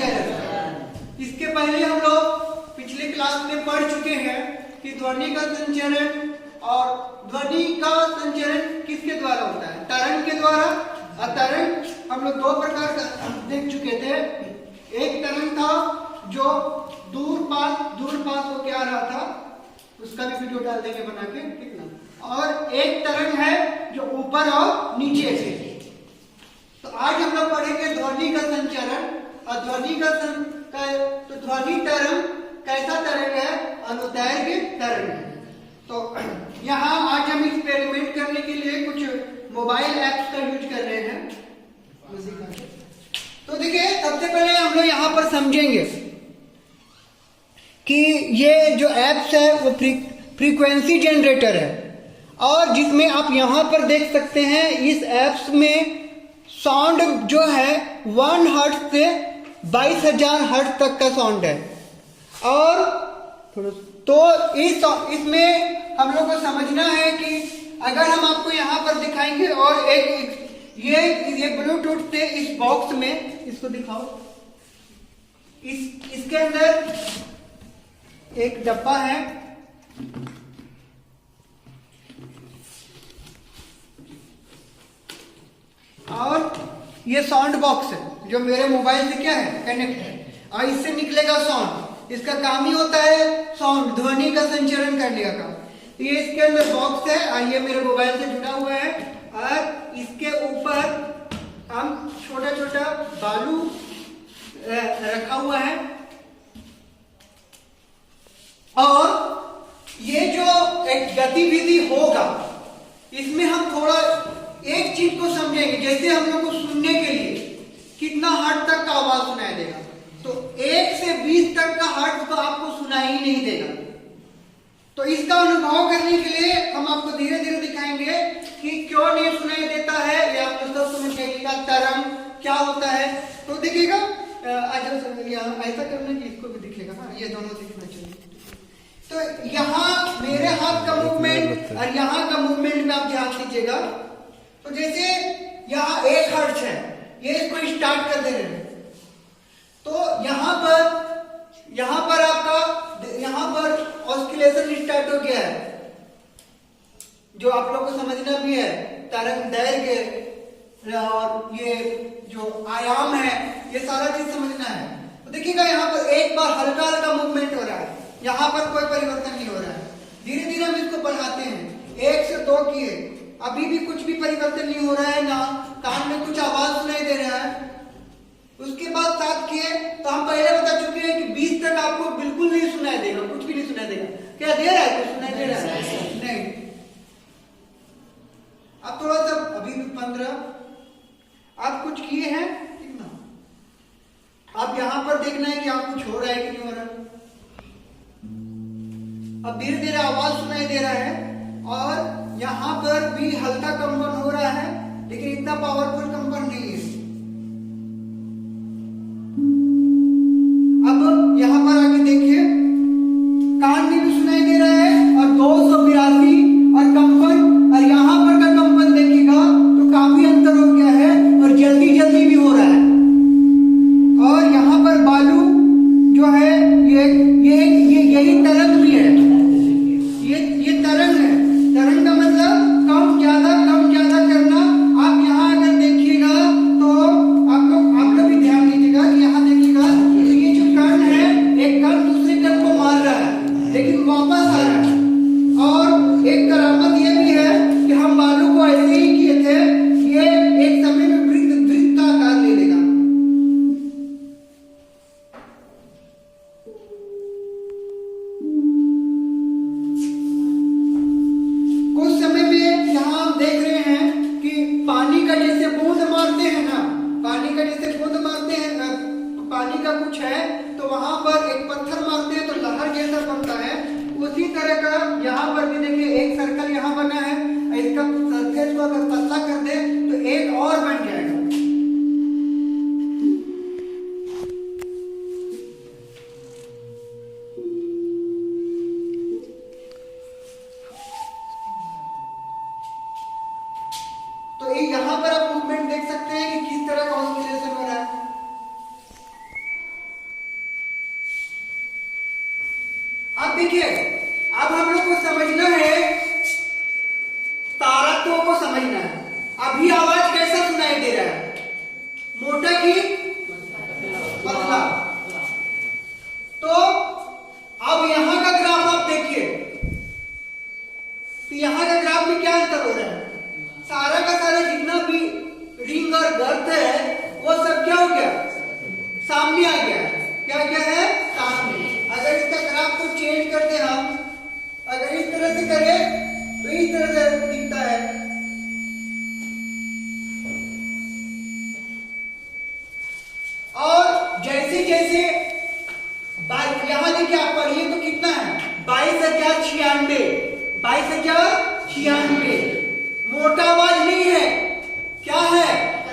संचरण। इसके पहले हम लोग पिछले क्लास में पढ़ चुके हैं कि ध्वनि का संचरण और ध्वनि का संचरण किसके द्वारा होता है? तरंग के द्वारा। और तरंग हम लोग दो प्रकार का देख चुके थे। एक तरंग था जो दूर पास होके आ रहा था, उसका भी वीडियो डाल देंगे बना के, ठीक ना। और एक तरंग है जो ऊपर और नीचे से। तो आज हम लोग पढ़ेंगे ध्वनि का संचरण। और ध्वनि का तो ध्वनि तरंग कैसा तरंग है? अनुदैर्घ्य तरंग है। तो यहाँ आज हम एक्सपेरिमेंट करने के लिए कुछ मोबाइल ऐप्स का यूज कर रहे हैं। तो देखिए, सबसे पहले हम लोग यहाँ पर समझेंगे कि ये जो ऐप्स है वो फ्रीक्वेंसी जनरेटर है, और जिसमें आप यहाँ पर देख सकते हैं इस ऐप्स में साउंड जो है 1 हर्ट्ज से 22,000 हर्ट्ज तक का साउंड है। और तो इसमें हम लोग को समझना है कि अगर हम आपको यहाँ पर दिखाएंगे और ये ब्लूटूथ से इस बॉक्स में, इसको दिखाओ, इसके अंदर एक डब्बा है, और ये साउंड बॉक्स है जो मेरे मोबाइल से क्या है, कनेक्ट है, और इससे निकलेगा साउंड। इसका काम ही होता है साउंड, ध्वनि का संचरण करने का काम। ये इसके अंदर बॉक्स है और ये मेरे मोबाइल से जुड़ा हुआ है, और इसके ऊपर हम छोटा छोटा बालू रखा हुआ है। और ये जो एक गतिविधि होगा, इसमें हम थोड़ा एक चीज को समझेंगे। जैसे हम लोग को सुनने के लिए कितना हर्ट्ज तक का आवाज सुनाई देगा, तो 1 से 20 तक का हर्ट्ज तो आपको सुनाई ही नहीं देगा। तो इसका अनुभव करने के लिए हम आपको धीरे धीरे दिखाएंगे कि क्यों नहीं सुनाई देता है, या आप लोग सब समझ जाइएगा तरंग क्या होता है। तो देखिएगा, यहाँ ऐसा करना कि इसको भी दिखेगा, हाँ, ये दोनों दिखना चाहिए। तो यहाँ मेरे हाथ का मूवमेंट और यहाँ का मूवमेंट में आप ध्यान दीजिएगा। तो जैसे यहाँ 1 हर्ट्ज है, ये इसको स्टार्ट कर दे रहे हैं, तो यहाँ पर आपका यहाँ पर ऑस्किलेशन स्टार्ट हो गया है, जो आप लोग को समझना भी है। तरंग दैर्घ्य और ये जो आयाम है, ये सारा चीज समझना है। तो देखिएगा, यहाँ पर एक बार हल्का हल्का मूवमेंट हो रहा है, यहाँ पर कोई परिवर्तन नहीं हो रहा है। धीरे धीरे हम इसको बढ़ाते हैं, 1 से 2 किए, अभी भी कुछ भी परिवर्तन नहीं हो रहा है, ना कान में कुछ आवाज सुनाई दे रहा है। उसके बाद 7 किए, तो हम पहले बता चुके हैं कि 20 तक आपको बिल्कुल नहीं सुनाई देगा, कुछ भी नहीं सुनाई देगा। क्या दे रहा है? कुछ सुनाई दे रहा है? नहीं। अब थोड़ा सा, अभी भी 15 आप कुछ किए हैं, ठीक ना। अब यहाँ पर देखना है कि आप कुछ हो रहा है कि नहीं हो रहा। अब धीरे धीरे आवाज सुनाई दे रहा है, और यहाँ पर भी हल्का कंपन हो रहा है, लेकिन इतना पावरफुल कंपन नहीं है। अब यहाँ पर आके देखिए, कान में भी सुनाई दे रहा है, और 282 और कंपन, और यहाँ पर का कंपन देखिएगा तो काफी अंतर हो गया है, और जल्दी जल्दी भी हो रहा है। और यहाँ पर बालू जो है, यही तरंग भी है, ये तरंग है। तरंग का मतलब कम ज्यादा करना। आप यहाँ अगर देखिएगा तो आप लोग भी ध्यान दीजिएगा कि यहाँ देखिएगा, तो ये जो कण है, एक कण दूसरे कण को मार रहा है, लेकिन वापस आ रहा है। और एक करामत ये भी है कि हम बालू को ऐसे ही किए थे, ये एक समय में वृत्त का आकार ले लेगा। कुछ समय में यहाँ हम देख रहे हैं कि पानी का जैसे बूंद मारते हैं ना, पानी का जैसे बूंद मारते हैं, पानी का कुछ है तो वहां पर एक पत्थर मारते हैं तो लहर जैसा बनता है। उसी तरह का यहाँ पर भी देखिए, एक सर्कल यहाँ बना है, इसका सरफेस को अगर पतला कर दे तो एक और बन जाएगा। तो यहाँ पर आप मूवमेंट देख सकते हैं कि किस तरह का ऑसिलेशन हो रहा है। अब देखिए, अब हम लोग को समझना है, तारत्व को समझना है। अभी आवाज कैसा सुनाई दे रहा है, मोटा की पतला? तो अब यहां का ग्राफ आप देखिए, तो यहां का ग्राफ में क्या अंतर हो रहा है? सारा का सारा जितना भी रिंग और गर्त है वो सब क्या हो गया, सामने आ गया। क्या क्या है, सामने। अगर इसका ग्राफ को चेंज करते हम, अगर इस तरह से करें तो इस तरह से दिखता है। और जैसे जैसे यहां देखिए, आप पढ़िए तो कितना है, 22,096, 22,096। मोटा आवाज नहीं है, क्या है,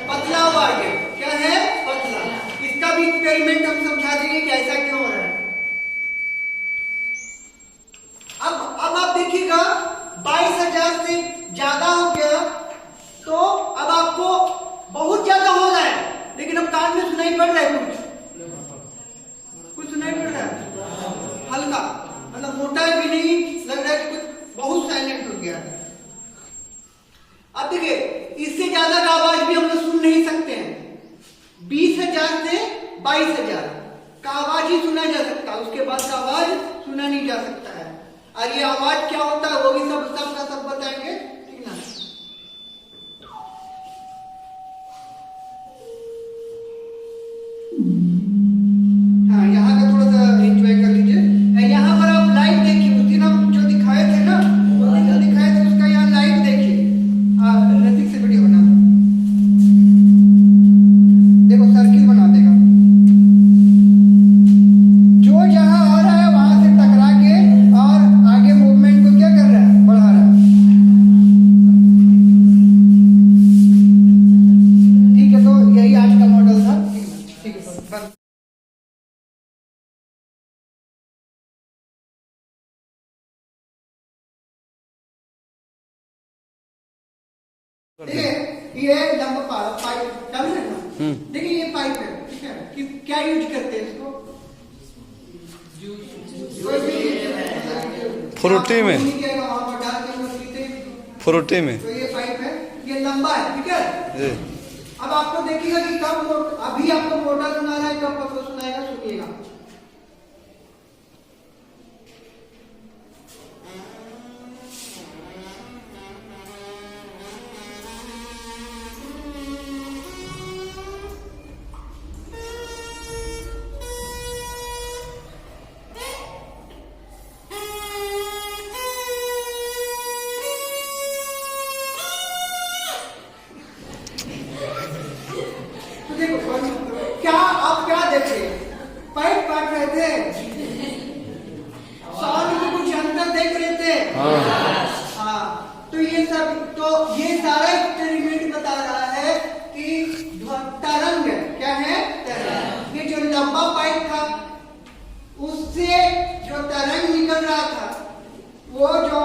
पतला आवाज है। क्या है, पतला। इसका भी एक्सपेरिमेंट हम समझा देंगे कि ऐसा क्यों हो रहा है। अब आप देखिएगा, 22,000 से ज्यादा हो गया, तो अब आपको बहुत ज्यादा हो रहा है, लेकिन अब कान में सुनाई पड़ रहा है, कुछ सुनाई पड़ रहा है, हल्का, मतलब मोटा भी नहीं लग रहा है कि कुछ बहुत साइलेंट हो गया। अब देखिए, इससे ज्यादा का आवाज भी हम लोग सुन नहीं सकते हैं। 20,000 से 22,000 का आवाज ही सुना जा सकता है, उसके बाद का आवाज सुना नहीं जा सकता है। और ये आवाज क्या होता है वो भी सब का सब बताएंगे, ठीक ना। हाँ, यहाँ का थोड़ा सा एंजॉय कर लीजिए। यहाँ पर आप लाइव देखिए, उस दिन हम जो दिखाए थे ना, उस दिन जो दिखाए थे उसका यहाँ लाइव देखिए। रसिक से वीडियो बना देखो, सर्किल बना देगा, जो जहां आ रहा है वहां से टकरा के और आगे मूवमेंट को क्या कर रहा है, बढ़ा रहा है। ठीक है, तो यही आज का मॉडल था। ठीक है, बस। देखिए, ये लंबा पाइप चालू है ना, देखिए ये पाइप है, ठीक है, कि क्या यूज करते हैं इसको, फ्रूटी में, फ्रूटी में। तो ये पाइप है, ये लंबा है, ठीक है। अब आपको देखिएगा कि कब अभी आपको मोटा सुना रहा है, कब पतला सुनाएगा, सुनिएगा। क्या आप क्या देखे, पाइप काट रहे थे, साउंड में कुछ अंतर देख रहे थे। हाँ, तो ये सब, तो ये सारा एक्सपेरिमेंट बता रहा है कि तरंग क्या है, तरंग। ये जो लंबा पाइप था उससे जो तरंग निकल रहा था, वो जो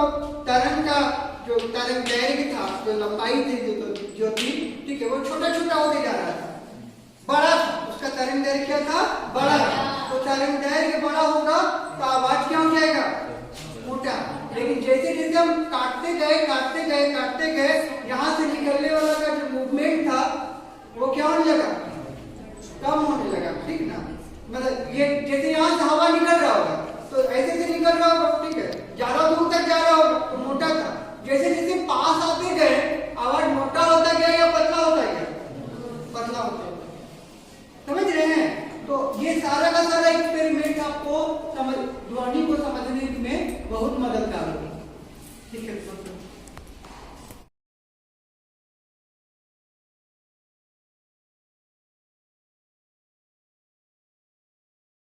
तरंग का जो तरंग दैर्घ्य था, जो लंबाई थी, जो थी, ठीक है, वो छोटा छोटा होते जा रहा था, बड़ा था, उसका तरंग दैर्घ्य क्या था, बड़ा था। तो तरंग दैर्घ्य बड़ा होगा तो आवाज क्या हो जाएगा, मोटा। लेकिन जैसे जैसे हम काटते गए, यहाँ से निकलने वाला का जो मूवमेंट था वो क्या होने लगा, कम होने लगा, ठीक ना। मतलब ये जैसे यहाँ से हवा